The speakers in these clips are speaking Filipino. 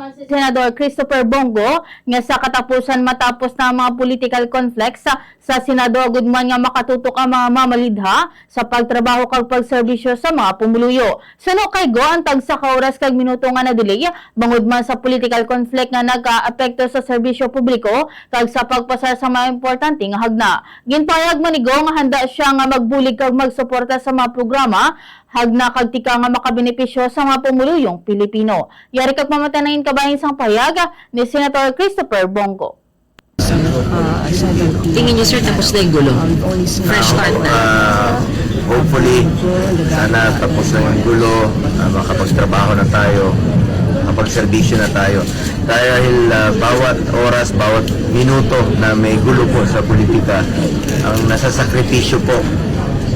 man si Senador Christopher Bongo nga sa katapusan matapos na mga political conflicts sa Senado agud man nga makatutok ang mga mamalidha sa pagtrabaho kag pagserbisyo sa mga pumuluyo. Suno kay go ang tagsa ka oras kag minuto nga na-delay bangod man sa political conflict nga nagka-apekto sa serbisyo publiko kag sa pagpasar sa mga importante nga hagna. Ginpayag man ni Go nga handa siya nga magbulig kag magsuporta sa mga programa hagna kag tika nga makabenepisyo sa mga pumuluyong Pilipino. Yari kag mamatanayin kabahin sang payag ni Senator Christopher Bongo. Tingin niyo sir, tapos na yung gulo? Fresh start na? Hopefully, sana tapos na yung gulo, makapagtrabaho na tayo, makapagservisyo na tayo. Dahil bawat oras, bawat minuto na may gulo po sa politika, ang nasasakripisyo po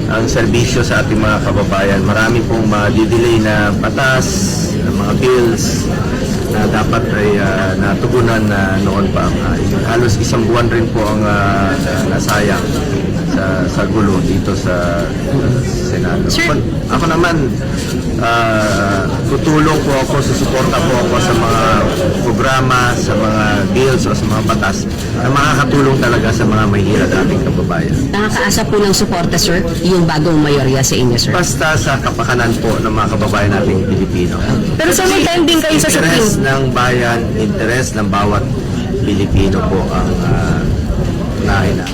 ang serbisyo sa ating mga kababayan. Marami pong madidelay na batas, na mga bills na dapat ay natugunan na noon pa. Halos isang buwan rin po ang nasayang sa gulo dito sa Senado. Ako naman, tutulong po ako, susuporta po ako sa mga programa, sa mga bills o sa mga batas na makakatulong talaga sa mga mahihirap ating kababayan. Nakakaasa po ng suporta sir, yung bagong mayorya sa inyo sir? Basta sa kapakanan po ng mga kababayan nating Pilipino. Pero sa may time din kayo sa interes Supreme? ng bayan, interes ng bawat Pilipino po ang unahin na.